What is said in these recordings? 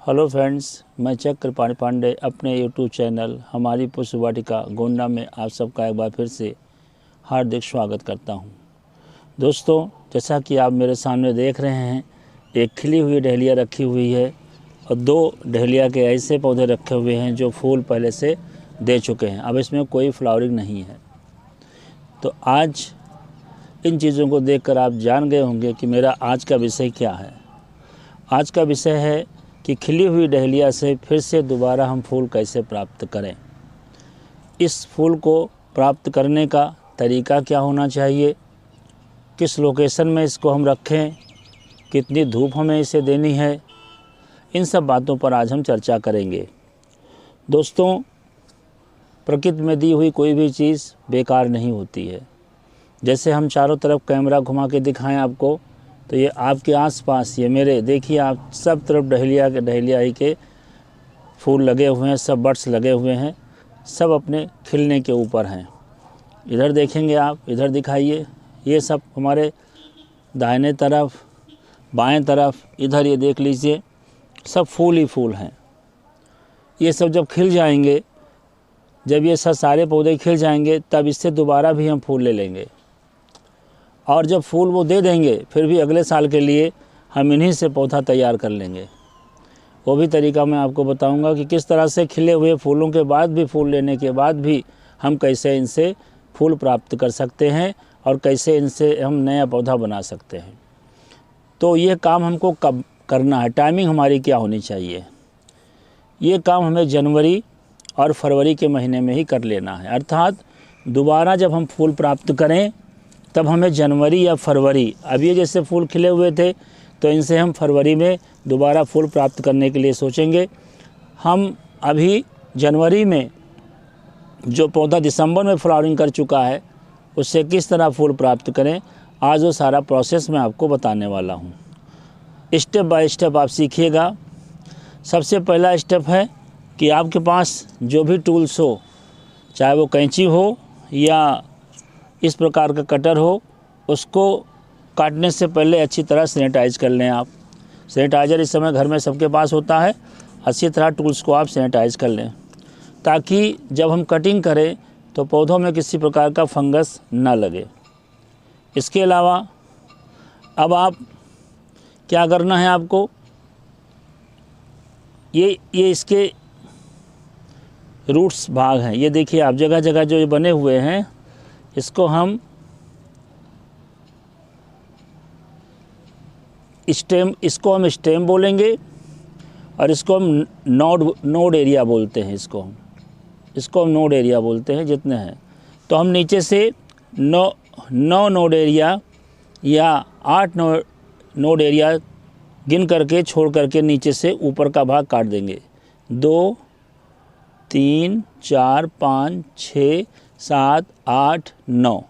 Hello friends, मैं चक्रपाणि पांडे अपने YouTube channel हमारी पुष्प वाटिका गोंडा में आप सबका एक बार फिर से हार्दिक स्वागत करता हूं। दोस्तों, जैसा कि आप मेरे सामने देख रहे हैं, एक खिली हुई डहलिया रखी हुई है और दो डहलिया के ऐसे पौधे रखे हुए हैं जो फूल पहले से दे चुके हैं। अब इसमें कोई फ्लावरिंग नहीं है। तो आज इन चीज़ों को देखकर आप जान गए होंगे कि मेरा आज का विषय क्या है। आज का विषय है कि खिली हुई डहलिया से फिर से दोबारा हम फूल कैसे प्राप्त करें। इस फूल को प्राप्त करने का तरीका क्या होना चाहिए, किस लोकेशन में इसको हम रखें, कितनी धूप हमें इसे देनी है, इन सब बातों पर आज हम चर्चा करेंगे। दोस्तों, प्रकृति में दी हुई कोई भी चीज़ बेकार नहीं होती है। जैसे हम चारों तरफ कैमरा घुमा के दिखाएं आपको, तो ये आपके आसपास, ये मेरे देखिए, आप सब तरफ डहलिया ही के फूल लगे हुए हैं, सब बड्स लगे हुए हैं, सब अपने खिलने के ऊपर हैं। इधर देखेंगे आप, इधर दिखाइए, ये सब हमारे दाहिने तरफ, बाएं तरफ, इधर ये देख लीजिए, सब फूल ही फूल हैं। ये सब जब खिल जाएंगे, जब ये सब सारे पौधे खिल जाएंगे, तब इससे दोबारा भी हम फूल ले लेंगे और जब फूल वो दे देंगे, फिर भी अगले साल के लिए हम इन्हीं से पौधा तैयार कर लेंगे। वो भी तरीका मैं आपको बताऊंगा कि किस तरह से खिले हुए फूलों के बाद भी, फूल लेने के बाद भी हम कैसे इनसे फूल प्राप्त कर सकते हैं और कैसे इनसे हम नया पौधा बना सकते हैं। तो ये काम हमको कब करना है, टाइमिंग हमारी क्या होनी चाहिए, ये काम हमें जनवरी और फरवरी के महीने में ही कर लेना है। अर्थात दोबारा जब हम फूल प्राप्त करें, तब हमें जनवरी या फरवरी, अब ये जैसे फूल खिले हुए थे तो इनसे हम फरवरी में दोबारा फूल प्राप्त करने के लिए सोचेंगे। हम अभी जनवरी में जो पौधा दिसंबर में फ्लावरिंग कर चुका है, उससे किस तरह फूल प्राप्त करें, आज वो सारा प्रोसेस मैं आपको बताने वाला हूँ। स्टेप बाय स्टेप आप सीखिएगा। सबसे पहला स्टेप है कि आपके पास जो भी टूल्स हो, चाहे वो कैंची हो या इस प्रकार का कटर हो, उसको काटने से पहले अच्छी तरह सैनिटाइज कर लें आप। सैनिटाइज़र इस समय घर में सबके पास होता है। अच्छी तरह टूल्स को आप सैनिटाइज कर लें, ताकि जब हम कटिंग करें तो पौधों में किसी प्रकार का फंगस ना लगे। इसके अलावा अब आप क्या करना है, आपको ये इसके रूट्स भाग हैं, ये देखिए आप, जगह जगह जो ये बने हुए हैं, इसको हम स्टेम बोलेंगे और इसको हम नोड एरिया बोलते हैं। इसको हम नोड एरिया बोलते हैं जितने हैं। तो हम नीचे से 9 नोड एरिया या 8 नोड एरिया गिन करके, छोड़ करके नीचे से ऊपर का भाग काट देंगे। 2 3 4 5 6 7 8 9,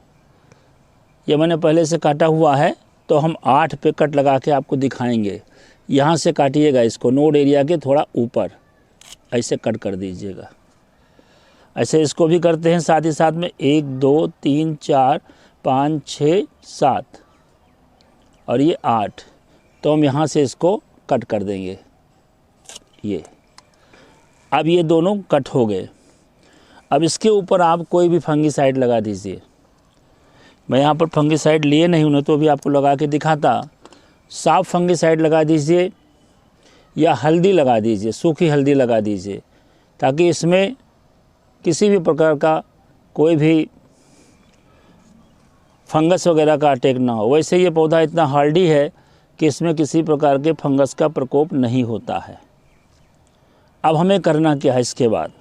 ये मैंने पहले से काटा हुआ है, तो हम 8 पे कट लगा के आपको दिखाएंगे। यहाँ से काटिएगा इसको, नोड एरिया के थोड़ा ऊपर ऐसे कट कर दीजिएगा। ऐसे इसको भी करते हैं, साथ ही साथ में 1 2 3 4 5 6 7 और ये 8, तो हम यहाँ से इसको कट कर देंगे। ये अब ये दोनों कट हो गए। अब इसके ऊपर आप कोई भी फंगीसाइड लगा दीजिए। मैं यहाँ पर फंगीसाइड लिए नहीं हूँ, तो भी आपको लगा के दिखाता। साफ फंगीसाइड लगा दीजिए या हल्दी लगा दीजिए, सूखी हल्दी लगा दीजिए, ताकि इसमें किसी भी प्रकार का कोई भी फंगस वगैरह का अटैक ना हो। वैसे ये पौधा इतना हार्डी है कि इसमें किसी प्रकार के फंगस का प्रकोप नहीं होता है। अब हमें करना क्या है, इसके बाद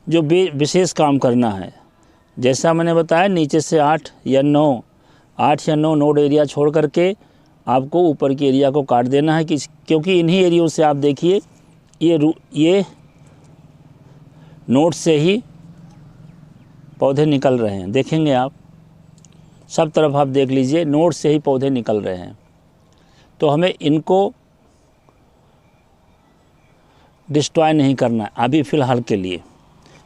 जो विशेष काम करना है, जैसा मैंने बताया, नीचे से 8 या 9 नोड एरिया छोड़ करके आपको ऊपर की एरिया को काट देना है, क्योंकि इन्हीं एरियो से आप देखिए, ये नोड से ही पौधे निकल रहे हैं। देखेंगे आप, सब तरफ आप देख लीजिए, नोड से ही पौधे निकल रहे हैं। तो हमें इनको डिस्ट्रॉय नहीं करना है अभी फ़िलहाल के लिए।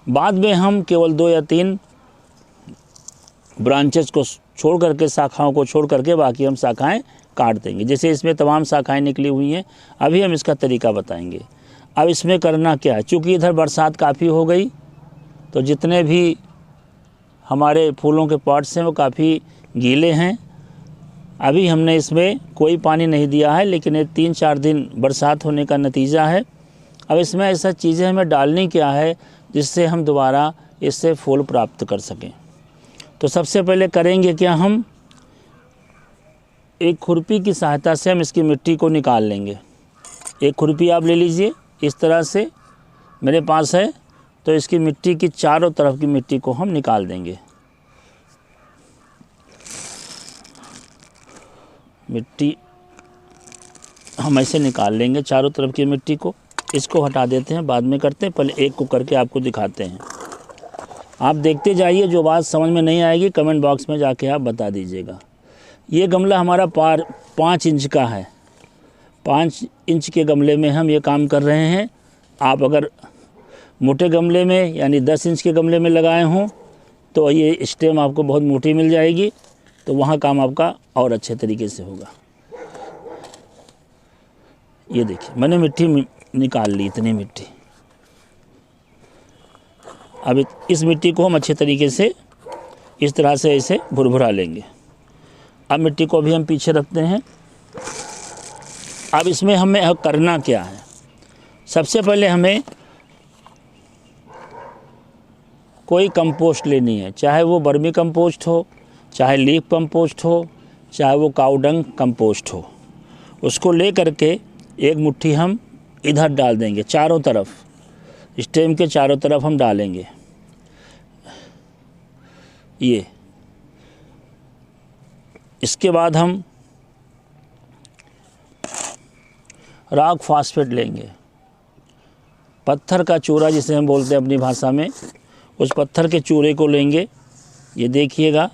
बाद में हम केवल 2 या 3 ब्रांचेस को छोड़ करके, शाखाओं को छोड़ करके, बाकी हम शाखाएं काट देंगे। जैसे इसमें तमाम शाखाएं निकली हुई हैं, अभी हम इसका तरीका बताएंगे। अब इसमें करना क्या है, चूँकि इधर बरसात काफ़ी हो गई तो जितने भी हमारे फूलों के पॉट्स हैं वो काफ़ी गीले हैं। अभी हमने इसमें कोई पानी नहीं दिया है, लेकिन ये 3-4 दिन बरसात होने का नतीजा है। अब इसमें ऐसा चीज़ें हमें डालनी क्या है जिससे हम दोबारा इससे फूल प्राप्त कर सकें। तो सबसे पहले करेंगे क्या, हम एक खुरपी की सहायता से हम इसकी मिट्टी को निकाल लेंगे। एक खुरपी आप ले लीजिए, इस तरह से मेरे पास है, तो इसकी मिट्टी की चारों तरफ की मिट्टी को हम निकाल देंगे। मिट्टी हम ऐसे निकाल लेंगे चारों तरफ की मिट्टी को। इसको हटा देते हैं, बाद में करते हैं, पहले एक को करके आपको दिखाते हैं। आप देखते जाइए, जो बात समझ में नहीं आएगी कमेंट बॉक्स में जाके आप बता दीजिएगा। ये गमला हमारा 5 इंच का है। 5 इंच के गमले में हम ये काम कर रहे हैं। आप अगर मोटे गमले में यानी 10 इंच के गमले में लगाए हों तो ये स्टेम आपको बहुत मोटी मिल जाएगी, तो वहाँ काम आपका और अच्छे तरीके से होगा। ये देखिए मैंने मिट्टी निकाल ली, इतनी मिट्टी। अब इस मिट्टी को हम अच्छे तरीके से इस तरह से ऐसे भुरभुरा लेंगे। अब मिट्टी को भी हम पीछे रखते हैं। अब इसमें हमें करना क्या है, सबसे पहले हमें कोई कंपोस्ट लेनी है, चाहे वो वर्मी कंपोस्ट हो, चाहे लीफ कंपोस्ट हो, चाहे वो काउडंग कंपोस्ट हो। उसको ले करके एक मुट्ठी हम इधर डाल देंगे, चारों तरफ, स्टेम के चारों तरफ हम डालेंगे। ये इसके बाद हम रॉक फॉस्फेट लेंगे, पत्थर का चूरा जिसे हम बोलते हैं अपनी भाषा में, उस पत्थर के चूरे को लेंगे। ये देखिएगा,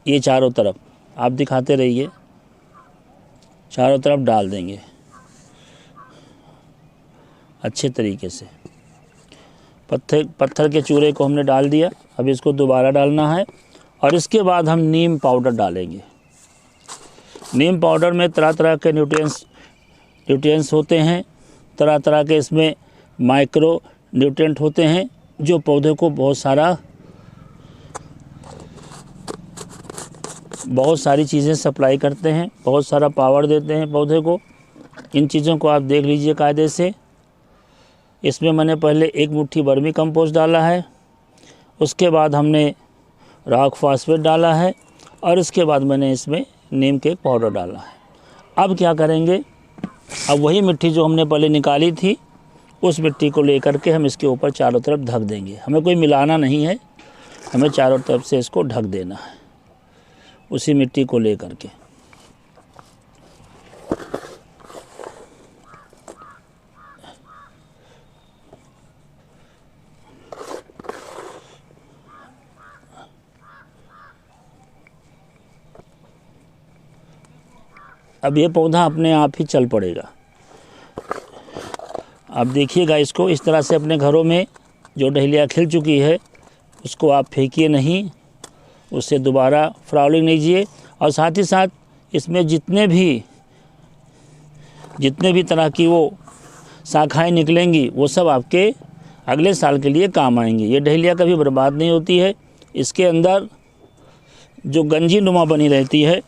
ये चारों तरफ आप दिखाते रहिए, चारों तरफ डाल देंगे अच्छे तरीके से। पत्थर के चूरे को हमने डाल दिया। अब इसको दोबारा डालना है और इसके बाद हम नीम पाउडर डालेंगे। नीम पाउडर में तरह तरह के न्यूट्रिएंट्स होते हैं, तरह तरह के इसमें माइक्रो न्यूट्रिएंट होते हैं जो पौधे को बहुत सारी चीज़ें सप्लाई करते हैं, बहुत सारा पावर देते हैं पौधे को। इन चीज़ों को आप देख लीजिए कायदे से। इसमें मैंने पहले एक मुट्ठी वर्मी कंपोस्ट डाला है, उसके बाद हमने रॉक फॉस्फेट डाला है और इसके बाद मैंने इसमें नीम के पाउडर डाला है। अब क्या करेंगे, अब वही मिट्टी जो हमने पहले निकाली थी उस मिट्टी को लेकर के हम इसके ऊपर चारों तरफ ढक देंगे। हमें कोई मिलाना नहीं है, हमें चारों तरफ से इसको ढक देना है उसी मिट्टी को लेकर के। अब ये पौधा अपने आप ही चल पड़ेगा। आप देखिएगा इसको इस तरह से अपने घरों में जो डहेलिया खिल चुकी है उसको आप फेंकिए नहीं, उससे दोबारा फ्लावरिंग लीजिए। और साथ ही साथ इसमें जितने भी तरह की वो शाखाएं निकलेंगी वो सब आपके अगले साल के लिए काम आएंगी। ये डहेलिया कभी बर्बाद नहीं होती है। इसके अंदर जो गंजी नुमा बनी रहती है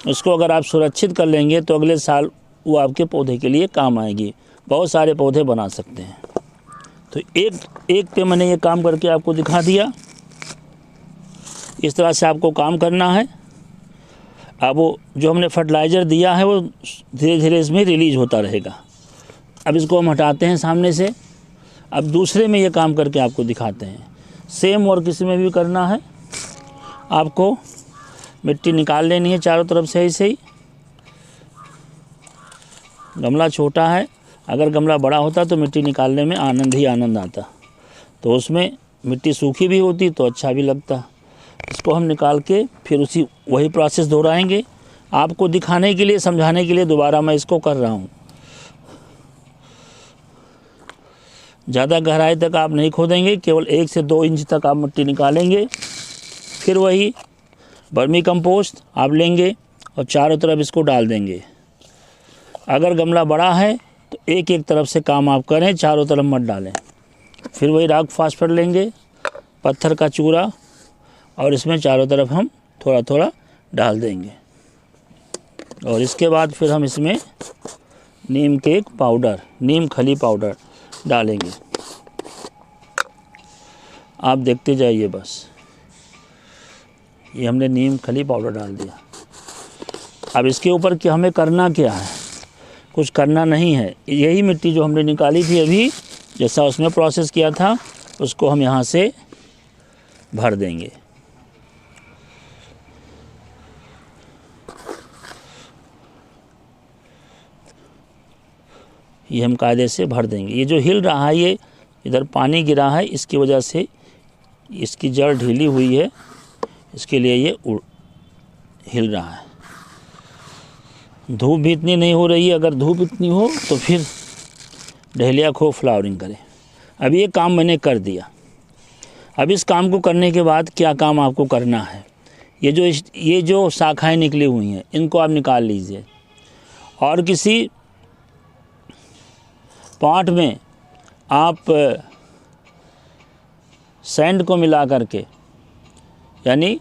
उसको अगर आप सुरक्षित कर लेंगे तो अगले साल वो आपके पौधे के लिए काम आएगी। बहुत सारे पौधे बना सकते हैं। तो एक पे मैंने ये काम करके आपको दिखा दिया। इस तरह से आपको काम करना है। अब वो जो हमने फर्टिलाइज़र दिया है वो धीरे धीरे इसमें रिलीज होता रहेगा। अब इसको हम हटाते हैं सामने से। अब दूसरे में ये काम करके आपको दिखाते हैं। सेम और किसी में भी करना है। आपको मिट्टी निकाल लेनी है चारों तरफ से ऐसे ही। गमला छोटा है, अगर गमला बड़ा होता तो मिट्टी निकालने में आनंद ही आनंद आता, तो उसमें मिट्टी सूखी भी होती तो अच्छा भी लगता। इसको हम निकाल के फिर वही प्रोसेस दोहराएंगे। आपको दिखाने के लिए, समझाने के लिए दोबारा मैं इसको कर रहा हूँ। ज़्यादा गहराई तक आप नहीं खोदेंगे, केवल 1 से 2 इंच तक आप मिट्टी निकालेंगे। फिर वही वर्मी कंपोस्ट आप लेंगे और चारों तरफ इसको डाल देंगे। अगर गमला बड़ा है तो एक एक तरफ से काम आप करें, चारों तरफ मत डालें। फिर वही रॉक फास्फेट लेंगे, पत्थर का चूरा, और इसमें चारों तरफ हम थोड़ा थोड़ा डाल देंगे। और इसके बाद फिर हम इसमें नीम केक पाउडर, नीम खली पाउडर डालेंगे। आप देखते जाइए बस, ये हमने नीम खली पाउडर डाल दिया। अब इसके ऊपर कि हमें करना क्या है, कुछ करना नहीं है। यही मिट्टी जो हमने निकाली थी अभी, जैसा उसमें प्रोसेस किया था, उसको हम यहाँ से भर देंगे। ये हम कायदे से भर देंगे। ये जो हिल रहा है, ये इधर पानी गिरा है, इसकी वजह से इसकी जड़ ढीली हुई है, इसके लिए ये हिल रहा है। धूप भी इतनी नहीं हो रही है, अगर धूप इतनी हो तो फिर डहेलिया खूब फ्लावरिंग करे। अब ये काम मैंने कर दिया। अब इस काम को करने के बाद क्या काम आपको करना है, ये जो शाखाएं निकली हुई हैं, इनको आप निकाल लीजिए और किसी पॉट में आप सैंड को मिला करके, यानी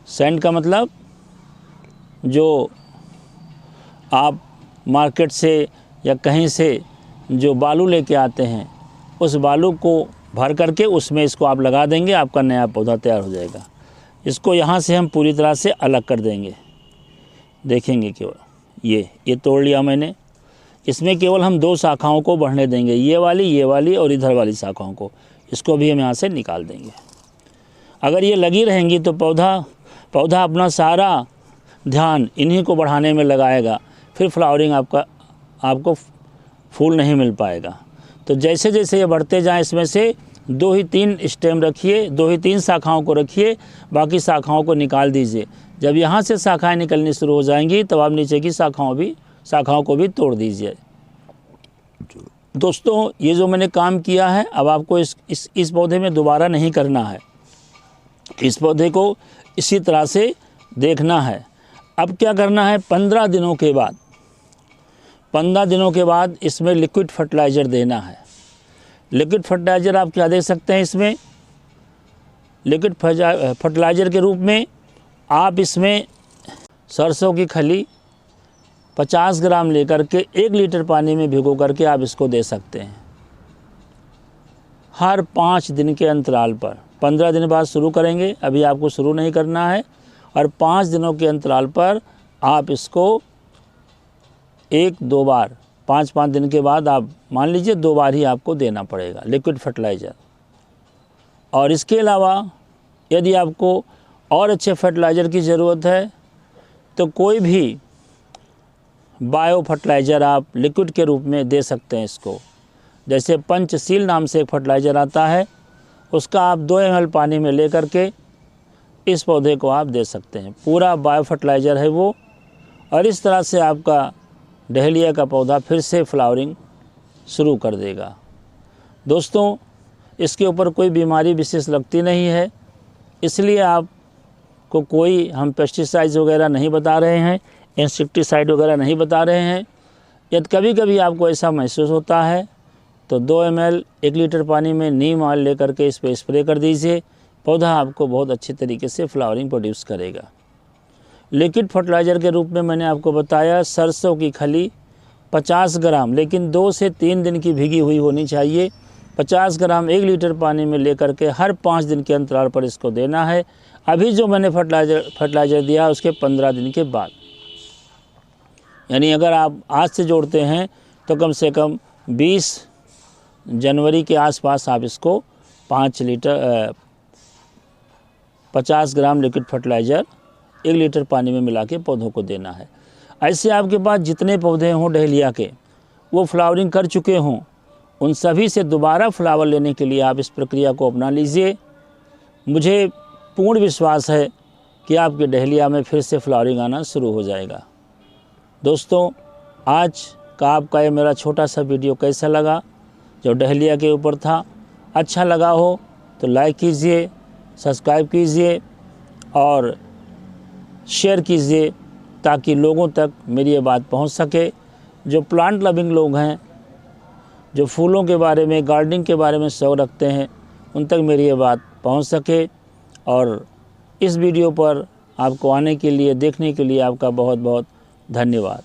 सैंड का मतलब जो आप मार्केट से या कहीं से जो बालू लेके आते हैं, उस बालू को भर करके उसमें इसको आप लगा देंगे, आपका नया पौधा तैयार हो जाएगा। इसको यहाँ से हम पूरी तरह से अलग कर देंगे। देखेंगे केवल ये तोड़ लिया मैंने। इसमें केवल हम 2 शाखाओं को बढ़ने देंगे, ये वाली और इधर वाली शाखाओं को। इसको भी हम यहाँ से निकाल देंगे। अगर ये लगी रहेंगी तो पौधा अपना सारा ध्यान इन्हीं को बढ़ाने में लगाएगा, फिर फ्लावरिंग आपको फूल नहीं मिल पाएगा। तो जैसे जैसे ये बढ़ते जाएं, इसमें से 2 ही 3 स्टेम रखिए, 2 ही 3 शाखाओं को रखिए, बाकी शाखाओं को निकाल दीजिए। जब यहाँ से शाखाएं निकलनी शुरू हो जाएंगी, तब आप नीचे की शाखाओं को भी तोड़ दीजिए। दोस्तों, ये जो मैंने काम किया है, अब आपको इस पौधे में दोबारा नहीं करना है। इस पौधे को इसी तरह से देखना है। अब क्या करना है, 15 दिनों के बाद इसमें लिक्विड फर्टिलाइज़र देना है। लिक्विड फर्टिलाइज़र आप क्या दे सकते हैं इसमें? लिक्विड फर्टिलाइज़र के रूप में आप इसमें सरसों की खली 50 ग्राम लेकर के 1 लीटर पानी में भिगो करके आप इसको दे सकते हैं, हर 5 दिन के अंतराल पर। 15 दिन बाद शुरू करेंगे, अभी आपको शुरू नहीं करना है। और 5 दिनों के अंतराल पर आप इसको 1-2 बार, 5-5 दिन के बाद आप मान लीजिए 2 बार ही आपको देना पड़ेगा लिक्विड फर्टिलाइज़र। और इसके अलावा यदि आपको और अच्छे फर्टिलाइज़र की ज़रूरत है तो कोई भी बायो फर्टिलाइज़र आप लिक्विड के रूप में दे सकते हैं इसको। जैसे पंचशील नाम से एक फर्टिलाइज़र आता है, उसका आप 2 ml पानी में ले करके इस पौधे को आप दे सकते हैं। पूरा बायो फर्टिलाइज़र है वो। और इस तरह से आपका डहेलिया का पौधा फिर से फ्लावरिंग शुरू कर देगा। दोस्तों, इसके ऊपर कोई बीमारी विशेष लगती नहीं है, इसलिए आपको कोई हम पेस्टिसाइड्स वगैरह नहीं बता रहे हैं, इंसेक्टिसाइड वगैरह नहीं बता रहे हैं। यदि कभी कभी आपको ऐसा महसूस होता है तो 2 ml 1 लीटर पानी में नीम ऑयल लेकर के इस पर स्प्रे कर दीजिए। पौधा आपको बहुत अच्छे तरीके से फ्लावरिंग प्रोड्यूस करेगा। लिक्विड फर्टिलाइज़र के रूप में मैंने आपको बताया सरसों की खली 50 ग्राम, लेकिन 2 से 3 दिन की भीगी हुई होनी चाहिए। 50 ग्राम 1 लीटर पानी में लेकर के हर 5 दिन के अंतराल पर इसको देना है। अभी जो मैंने फर्टिलाइज़र दिया उसके 15 दिन के बाद, यानी अगर आप आज से जोड़ते हैं तो कम से कम 20 जनवरी के आसपास आप इसको 50 ग्राम लिक्विड फर्टिलाइज़र 1 लीटर पानी में मिला के पौधों को देना है। ऐसे आपके पास जितने पौधे हों डहेलिया के, वो फ्लावरिंग कर चुके हों, उन सभी से दोबारा फ्लावर लेने के लिए आप इस प्रक्रिया को अपना लीजिए। मुझे पूर्ण विश्वास है कि आपके डहेलिया में फिर से फ्लावरिंग आना शुरू हो जाएगा। दोस्तों, आज का आपका ये मेरा छोटा सा वीडियो कैसा लगा, जो डहेलिया के ऊपर था, अच्छा लगा हो तो लाइक कीजिए, सब्सक्राइब कीजिए और शेयर कीजिए, ताकि लोगों तक मेरी ये बात पहुंच सके। जो प्लांट लविंग लोग हैं, जो फूलों के बारे में, गार्डनिंग के बारे में शौक रखते हैं, उन तक मेरी ये बात पहुंच सके। और इस वीडियो पर आपको आने के लिए, देखने के लिए आपका बहुत बहुत धन्यवाद।